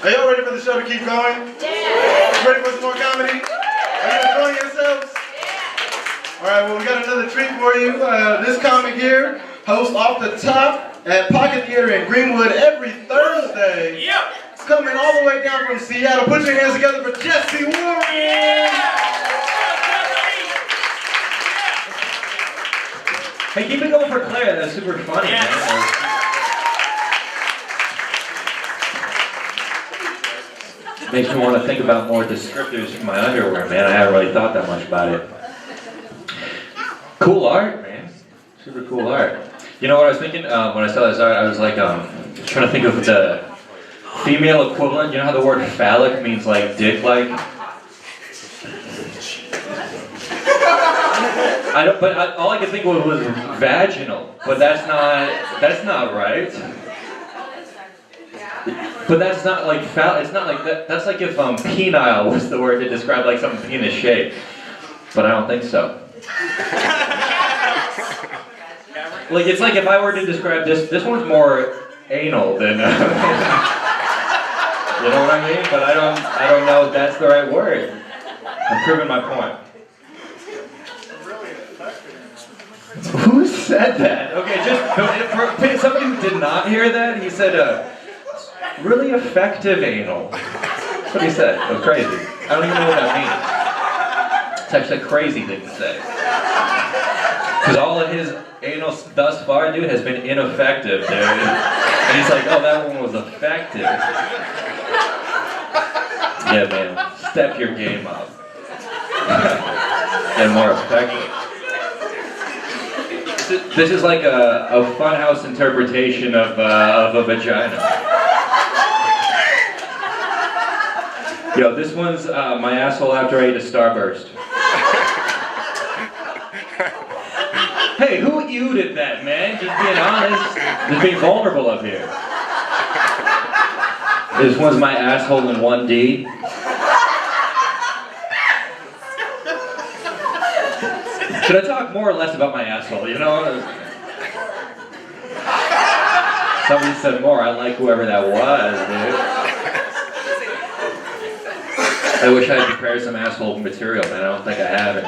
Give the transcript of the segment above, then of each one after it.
Are y'all ready for the show to keep going? Yeah. Ready for some more comedy? Are you enjoying yourselves? Yeah. All right, well, we got another treat for you. This comic here hosts Off the Top at Pocket Theater in Greenwood every Thursday. Yep. Coming all the way down from Seattle. Put your hands together for Jesse Warren. Yeah. Hey, keep it going for Claire. That's super funny. Yeah. Man. Makes me want to think about more descriptors for my underwear, man. I haven't really thought that much about it. Cool art, man. Super cool art. You know what I was thinking when I saw this art? I was like, trying to think of the female equivalent. You know how the word phallic means like dick-like? All I could think of was vaginal, but that's not right. But that's not like it's not like that. That's like if penile was the word to describe like something penis shaped. But I don't think so. Like it's like if I were to describe this one's more anal than you know what I mean? But I don't know if that's the right word. I'm proving my point. Who said that? Okay, just for somebody who did not hear that, he said really effective anal. That's what he said. It was crazy. I don't even know what that means. It's actually a crazy thing to say. Because all of his anal thus far, dude, has been ineffective, dude. And he's like, oh, that one was effective. Yeah, man. Step your game up. And more effective. This is like a funhouse interpretation of a vagina. Yo, this one's my asshole after I ate a Starburst. Hey, who you did that, man? Just being honest. Just being vulnerable up here. This one's my asshole in 1D. Should I talk more or less about my asshole, you know? Somebody said more. I like whoever that was, dude. I wish I had prepared some asshole material, man. I don't think I have it.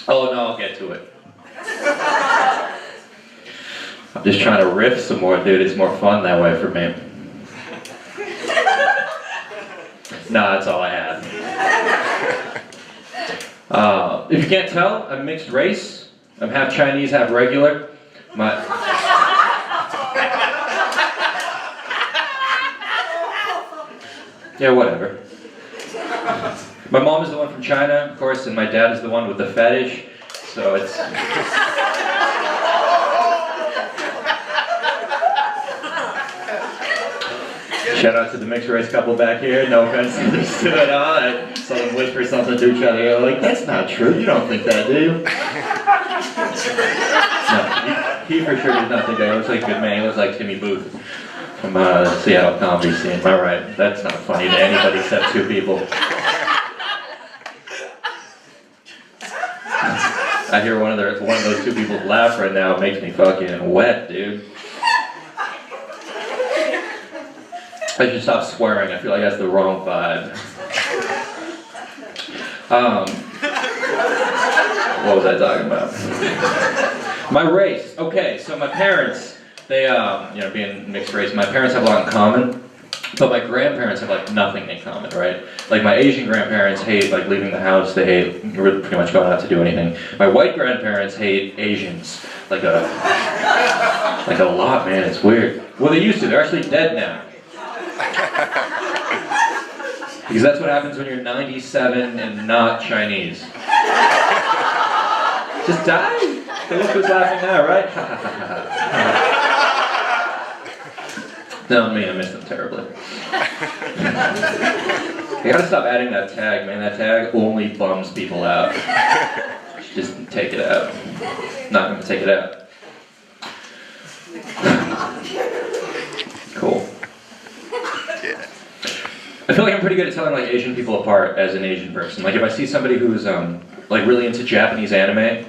Oh, no, I'll get to it. I'm just trying to riff some more, dude. It's more fun that way for me. Nah, that's all I have. If you can't tell, I'm mixed race. I'm half Chinese, half regular. Yeah, whatever. My mom is the one from China, of course, and my dad is the one with the fetish. So it's... Shout out to the mixed race couple back here. No offense to it all. I saw them whisper something to each other. They're like, that's not true. You don't think that, do you? No, he for sure did not think that. He looks like a good man. He looks like Timmy Booth from the Seattle comedy scene. All right, that's not funny to anybody except two people. I hear one of those two people laugh right now. It makes me fucking wet, dude. I should stop swearing. I feel like that's the wrong vibe. What was I talking about? My race. Okay, so my parents, they, being mixed race, my parents have a lot in common, but my grandparents have like nothing in common, right? Like my Asian grandparents hate like leaving the house. They hate pretty much going out to do anything. My white grandparents hate Asians, like a lot, man. It's weird. Well, they used to. They're actually dead now. Because that's what happens when you're 97 and not Chinese. Just die. Look who's laughing now, right? No, me, I miss them terribly. You gotta stop adding that tag, man. That tag only bums people out. Just take it out. Not gonna take it out. Cool. I feel like I'm pretty good at telling like Asian people apart as an Asian person. Like if I see somebody who's like really into Japanese anime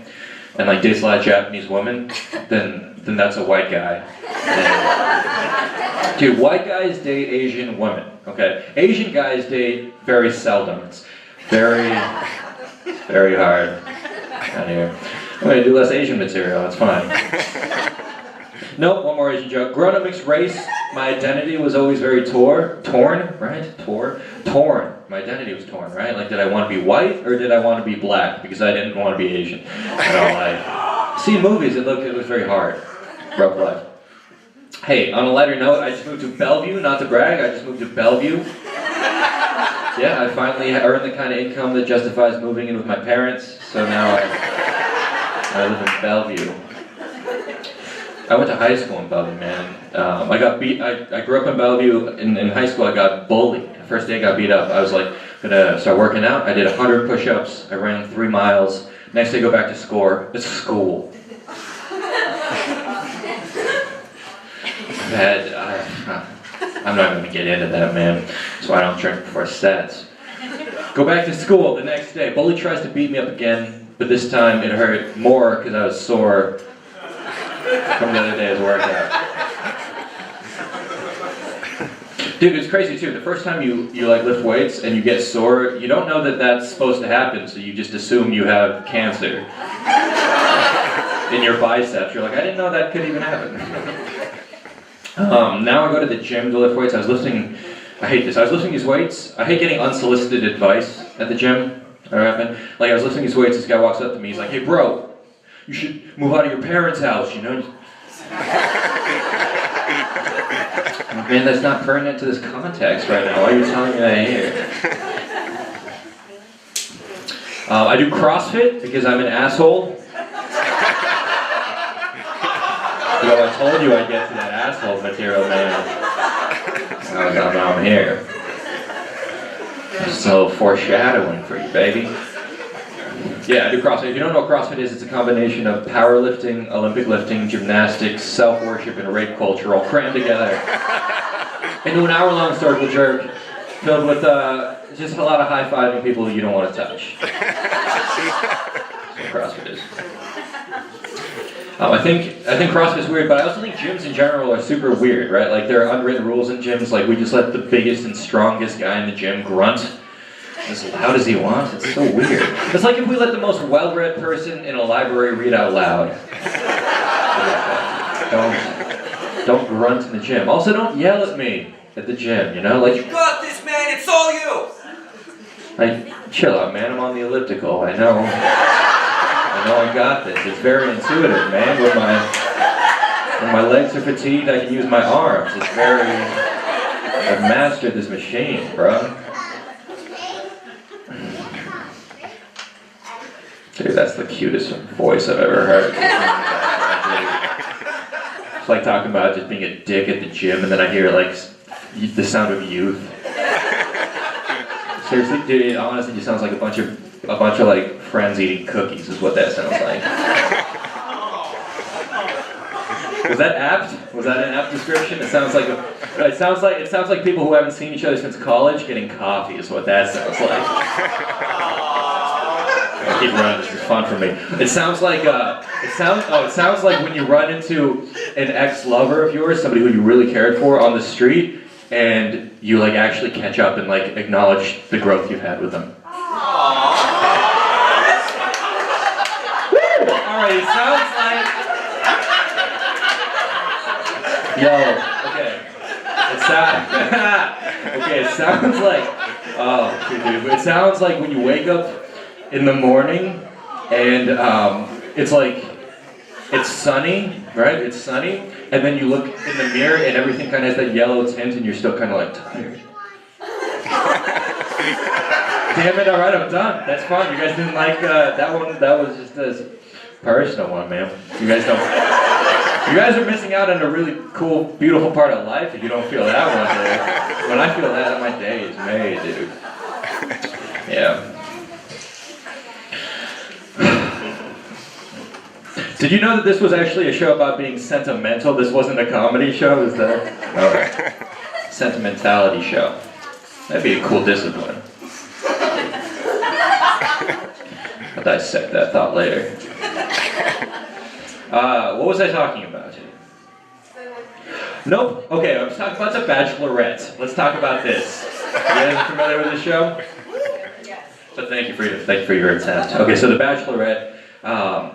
and like dates a lot of Japanese women, then then that's a white guy. And, dude, white guys date Asian women, okay? Asian guys date very seldom. It's very hard down here. I'm gonna do less Asian material, it's fine. Nope, one more Asian joke. Growing up mixed race, my identity was always very torn, right? Torn. My identity was torn, right? Like, did I want to be white or did I want to be black? Because I didn't want to be Asian. Like, see movies, it was very hard. Rough life. Hey, on a lighter note, I just moved to Bellevue, not to brag, I just moved to Bellevue. Yeah, I finally earned the kind of income that justifies moving in with my parents, so now I live in Bellevue. I went to high school in Bellevue, man. I grew up in Bellevue. In high school, I got bullied. The first day I got beat up, I was like, gonna start working out. I did 100 push-ups. I ran 3 miles. Next day, go back to school. I'm not gonna get into that, man. That's why I don't drink before sets. Go back to school the next day. Bully tries to beat me up again, but this time it hurt more because I was sore from the other day's workout. Dude, it's crazy too. The first time you like lift weights and you get sore, you don't know that that's supposed to happen, so you just assume you have cancer in your biceps. You're like, I didn't know that could even happen. Now I go to the gym to lift weights. I hate this. I was lifting these weights. I hate getting unsolicited advice at the gym. Like, I was lifting these weights, this guy walks up to me, he's like, hey bro, you should move out of your parents' house, you know? Man, that's not pertinent to this context right now. Why are you telling me that here? I do CrossFit because I'm an asshole. I told you I'd get to that asshole material, man. Now I'm here. Just a little foreshadowing for you, baby. Yeah, I do CrossFit. If you don't know what CrossFit is, it's a combination of powerlifting, Olympic lifting, gymnastics, self-worship, and rape culture all crammed together into an hour-long circle jerk filled with just a lot of high-fiving people you don't want to touch. That's what CrossFit is. I think CrossFit's weird, but I also think gyms in general are super weird, right? Like, there are unwritten rules in gyms, like we just let the biggest and strongest guy in the gym grunt as loud as he wants. It's so weird. It's like if we let the most well-read person in a library read out loud. Don't grunt in the gym. Also, don't yell at me at the gym, you know? Like, you got this, man, it's all you! Like, chill out, man, I'm on the elliptical, I know I got this. It's very intuitive, man. When my legs are fatigued, I can use my arms. I've mastered this machine, bro. Dude, that's the cutest voice I've ever heard. It's like talking about just being a dick at the gym, and then I hear like the sound of youth. Seriously, dude, it honestly just sounds like a bunch of like friends eating cookies is what that sounds like. Was that apt? Was that an apt description? It sounds like people who haven't seen each other since college getting coffee is what that sounds like. I'll keep running. This is fun for me. It sounds like when you run into an ex-lover of yours, somebody who you really cared for on the street, and you like actually catch up and like acknowledge the growth you've had with them. Alright, it sounds like... Okay, it sounds like... Oh, dude, it sounds like when you wake up in the morning and it's like... It's sunny, right? It's sunny, and then you look in the mirror and everything kind of has that yellow tint and you're still kind of like tired. Damn it, alright, I'm done. That's fine. You guys didn't like that one? That was just a personal one, man. You guys are missing out on a really cool, beautiful part of life if you don't feel that one day. When I feel that, my day is made, dude. Yeah. Did you know that this was actually a show about being sentimental? This wasn't a comedy show, is that? Alright. Sentimentality show. That'd be a cool discipline. I'll dissect that thought later. What was I talking about? Nope. Okay, I'm talking about The Bachelorette. Let's talk about this. You guys are familiar with the show? Yes. But thank you for your attempt. Okay, so The Bachelorette,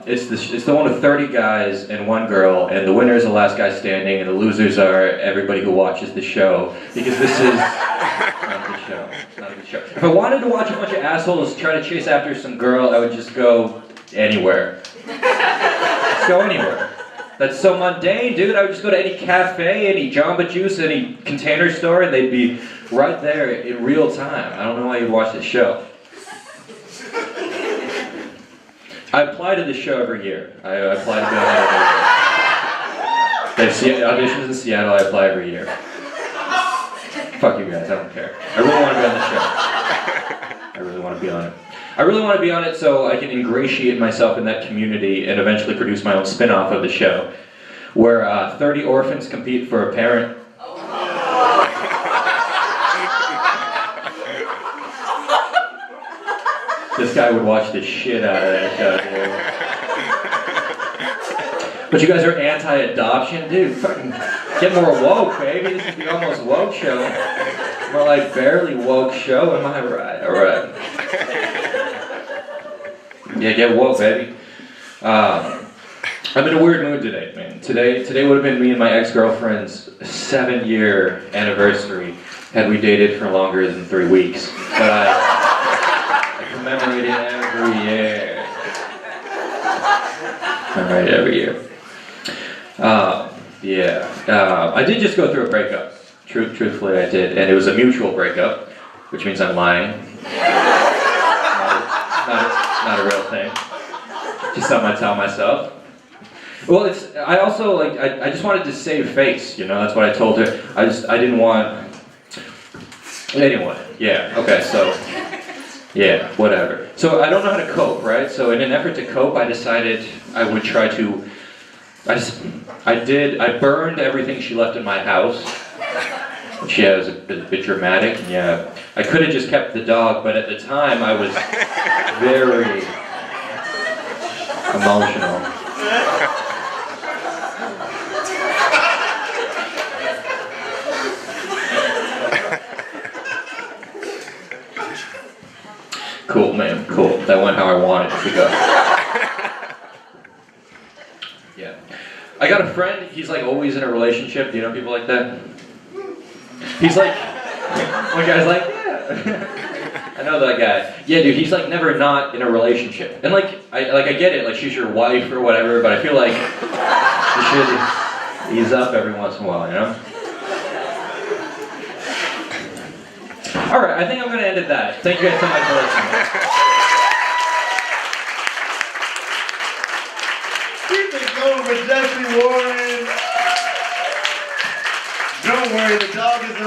it's the one with 30 guys and one girl, and the winner is the last guy standing, and the losers are everybody who watches the show, because this is not a good show. It's not a good show. If I wanted to watch a bunch of assholes try to chase after some girl, I would just go anywhere. Just go anywhere. That's so mundane, dude. I would just go to any cafe, any Jamba Juice, any Container Store, and they'd be right there in real time. I don't know why you'd watch this show. I apply to this show every year. I apply to be on it every year. They have auditions in Seattle, I apply every year. Fuck you guys, I don't care. I really want to be on the show. I really want to be on it. I really want to be on it so I can ingratiate myself in that community and eventually produce my own spin-off of the show, where 30 orphans compete for a parent. This guy would watch the shit out of that show, dude. But you guys are anti-adoption? Dude, fucking get more woke, baby. This is the almost woke show. More like barely woke show, am I right? Alright. Yeah, get woke, baby. I'm in a weird mood today, man. Today would have been me and my ex-girlfriend's 7-year anniversary had we dated for longer than 3 weeks. But I commemorate it every year. Commemorate it every year. I did just go through a breakup. Truthfully, I did, and it was a mutual breakup, which means I'm lying. Not a real thing. Just something I tell myself. Well, I also I just wanted to save face, you know. That's what I told her. I didn't want. Anyway, yeah. Okay, so. Yeah, whatever. So I don't know how to cope, right? So in an effort to cope, I decided I would try to. I burned everything she left in my house. She was a bit dramatic. Yeah, I could have just kept the dog, but at the time I was very emotional. Cool, man, cool. That went how I wanted it to go. Yeah. I got a friend, he's like always in a relationship. Do you know people like that? He's like, one guy's like, yeah. I know that guy. Yeah, dude, he's like never not in a relationship. And I get it, like she's your wife or whatever, but I feel like you should ease up every once in a while, you know? Alright, I think I'm going to end at that. Thank you guys so much for listening. Keep it going for Jesse Warren. Don't worry, the dog is okay.